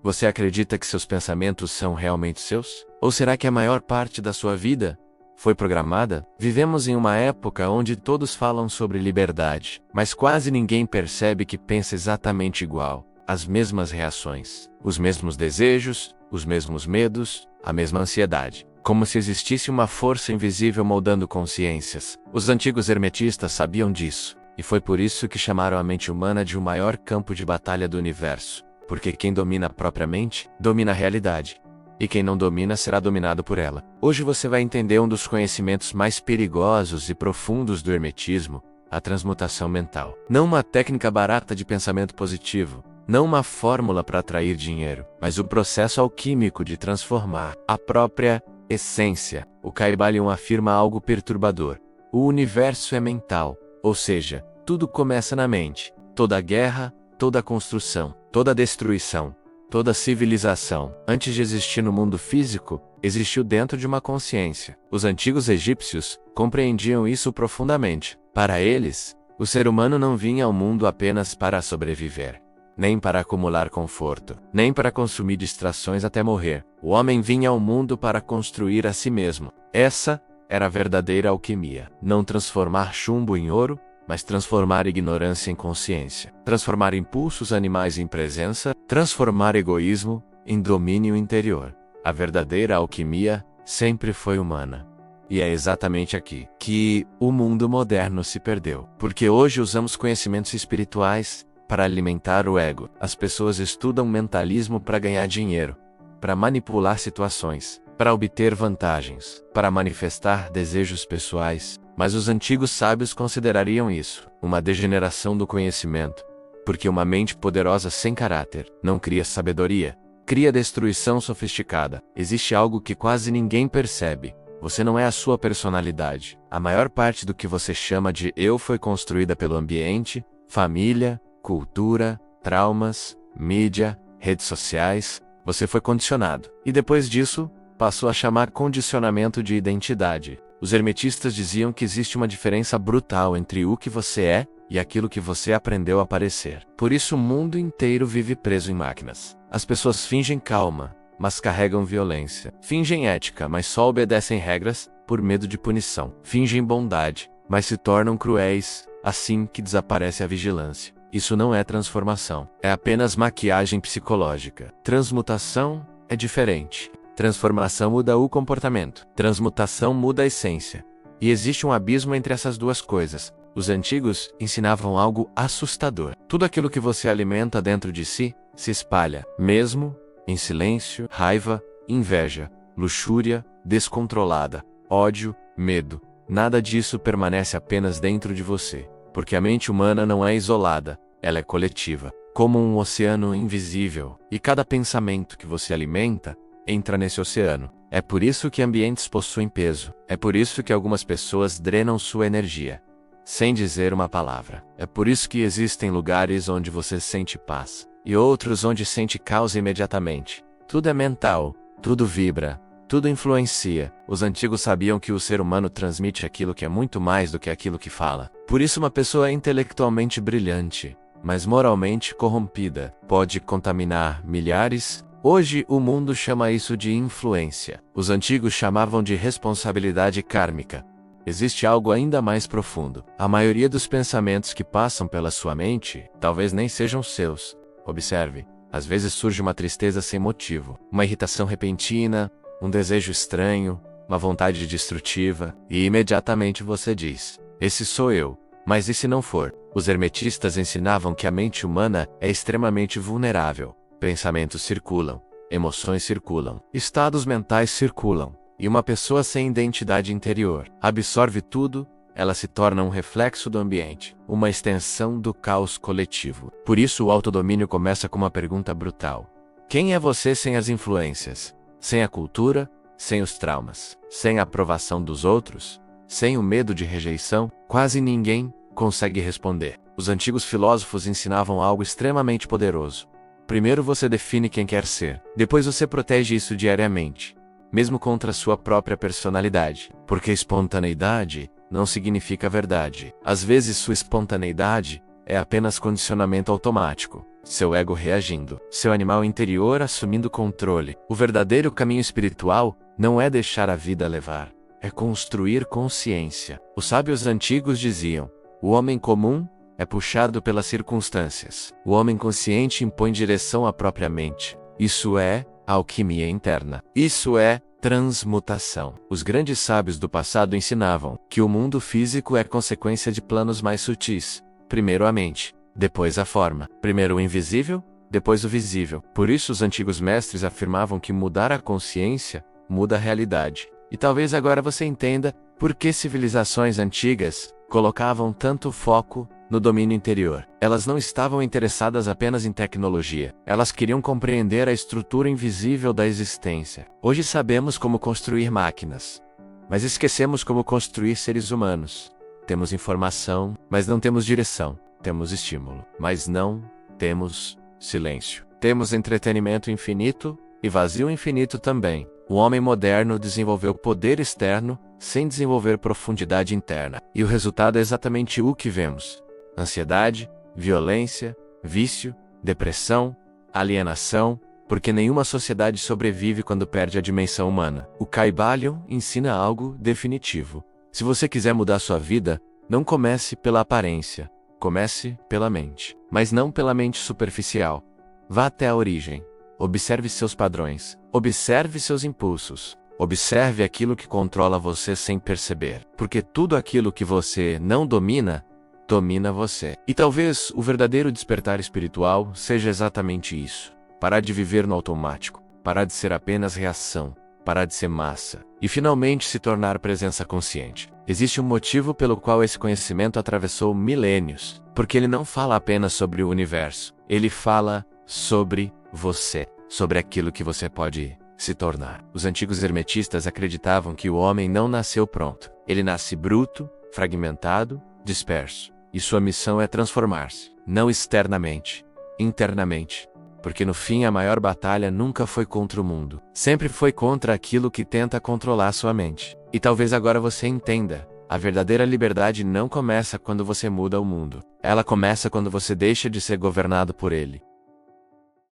Você acredita que seus pensamentos são realmente seus? Ou será que a maior parte da sua vida foi programada? Vivemos em uma época onde todos falam sobre liberdade, mas quase ninguém percebe que pensa exatamente igual. As mesmas reações, os mesmos desejos, os mesmos medos, a mesma ansiedade. Como se existisse uma força invisível moldando consciências. Os antigos hermetistas sabiam disso, e foi por isso que chamaram a mente humana de o maior campo de batalha do universo. Porque quem domina a própria mente, domina a realidade. E quem não domina será dominado por ela. Hoje você vai entender um dos conhecimentos mais perigosos e profundos do hermetismo, a transmutação mental. Não uma técnica barata de pensamento positivo, não uma fórmula para atrair dinheiro, mas o processo alquímico de transformar a própria essência. O Kybalion afirma algo perturbador. O universo é mental, ou seja, tudo começa na mente. Toda guerra, toda construção, toda destruição, toda civilização, antes de existir no mundo físico, existiu dentro de uma consciência. Os antigos egípcios compreendiam isso profundamente. Para eles, o ser humano não vinha ao mundo apenas para sobreviver, nem para acumular conforto, nem para consumir distrações até morrer. O homem vinha ao mundo para construir a si mesmo. Essa era a verdadeira alquimia. Não transformar chumbo em ouro, mas transformar ignorância em consciência. Transformar impulsos animais em presença, transformar egoísmo em domínio interior. A verdadeira alquimia sempre foi humana. E é exatamente aqui que o mundo moderno se perdeu. Porque hoje usamos conhecimentos espirituais para alimentar o ego. As pessoas estudam mentalismo para ganhar dinheiro, para manipular situações, para obter vantagens, para manifestar desejos pessoais. Mas os antigos sábios considerariam isso uma degeneração do conhecimento, porque uma mente poderosa sem caráter não cria sabedoria, cria destruição sofisticada. Existe algo que quase ninguém percebe. Você não é a sua personalidade. A maior parte do que você chama de eu foi construída pelo ambiente, família, cultura, traumas, mídia, redes sociais. Você foi condicionado. E depois disso, passou a chamar condicionamento de identidade. Os hermetistas diziam que existe uma diferença brutal entre o que você é e aquilo que você aprendeu a parecer. Por isso o mundo inteiro vive preso em máquinas. As pessoas fingem calma, mas carregam violência. Fingem ética, mas só obedecem regras por medo de punição. Fingem bondade, mas se tornam cruéis assim que desaparece a vigilância. Isso não é transformação. É apenas maquiagem psicológica. Transmutação é diferente. Transformação muda o comportamento. Transmutação muda a essência. E existe um abismo entre essas duas coisas. Os antigos ensinavam algo assustador. Tudo aquilo que você alimenta dentro de si se espalha, mesmo em silêncio, raiva, inveja, luxúria, descontrolada, ódio, medo. Nada disso permanece apenas dentro de você. Porque a mente humana não é isolada, ela é coletiva. Como um oceano invisível. E cada pensamento que você alimenta entra nesse oceano. É por isso que ambientes possuem peso. É por isso que algumas pessoas drenam sua energia, sem dizer uma palavra. É por isso que existem lugares onde você sente paz, e outros onde sente caos imediatamente. Tudo é mental, tudo vibra, tudo influencia. Os antigos sabiam que o ser humano transmite aquilo que é muito mais do que aquilo que fala. Por isso uma pessoa intelectualmente brilhante, mas moralmente corrompida, pode contaminar milhares. Hoje o mundo chama isso de influência. Os antigos chamavam de responsabilidade kármica. Existe algo ainda mais profundo. A maioria dos pensamentos que passam pela sua mente talvez nem sejam seus. Observe, às vezes surge uma tristeza sem motivo, uma irritação repentina, um desejo estranho, uma vontade destrutiva, e imediatamente você diz: esse sou eu. Mas e se não for? Os hermetistas ensinavam que a mente humana é extremamente vulnerável. Pensamentos circulam, emoções circulam, estados mentais circulam, e uma pessoa sem identidade interior absorve tudo. Ela se torna um reflexo do ambiente, uma extensão do caos coletivo. Por isso o autodomínio começa com uma pergunta brutal: quem é você sem as influências? Sem a cultura? Sem os traumas? Sem a aprovação dos outros? Sem o medo de rejeição? Quase ninguém consegue responder. Os antigos filósofos ensinavam algo extremamente poderoso. Primeiro você define quem quer ser. Depois você protege isso diariamente, mesmo contra sua própria personalidade. Porque espontaneidade não significa verdade. Às vezes sua espontaneidade é apenas condicionamento automático. seu ego reagindo, seu animal interior assumindo controle. O verdadeiro caminho espiritual não é deixar a vida levar, é construir consciência. Os sábios antigos diziam: o homem comum é puxado pelas circunstâncias. O homem consciente impõe direção à própria mente. Isso é alquimia interna. Isso é transmutação. Os grandes sábios do passado ensinavam que o mundo físico é consequência de planos mais sutis. Primeiro a mente, depois a forma. Primeiro o invisível, depois o visível. Por isso os antigos mestres afirmavam que mudar a consciência muda a realidade. E talvez agora você entenda por que civilizações antigas colocavam tanto foco no domínio interior. Elas não estavam interessadas apenas em tecnologia. Elas queriam compreender a estrutura invisível da existência. Hoje sabemos como construir máquinas, mas esquecemos como construir seres humanos. Temos informação, mas não temos direção. Temos estímulo, mas não temos silêncio. Temos entretenimento infinito e vazio infinito também. O homem moderno desenvolveu poder externo sem desenvolver profundidade interna. E o resultado é exatamente o que vemos: ansiedade, violência, vício, depressão, alienação, porque nenhuma sociedade sobrevive quando perde a dimensão humana. O Kybalion ensina algo definitivo. Se você quiser mudar sua vida, não comece pela aparência, comece pela mente. Mas não pela mente superficial. Vá até a origem. Observe seus padrões. Observe seus impulsos. Observe aquilo que controla você sem perceber. Porque tudo aquilo que você não domina, domina você. E talvez o verdadeiro despertar espiritual seja exatamente isso. Parar de viver no automático. Parar de ser apenas reação. Parar de ser massa. E finalmente se tornar presença consciente. Existe um motivo pelo qual esse conhecimento atravessou milênios. Porque ele não fala apenas sobre o universo. Ele fala sobre você. Sobre aquilo que você pode se tornar. Os antigos hermetistas acreditavam que o homem não nasceu pronto. Ele nasce bruto, fragmentado, disperso. E sua missão é transformar-se. Não externamente, internamente. Porque no fim a maior batalha nunca foi contra o mundo. Sempre foi contra aquilo que tenta controlar sua mente. E talvez agora você entenda. A verdadeira liberdade não começa quando você muda o mundo. Ela começa quando você deixa de ser governado por ele.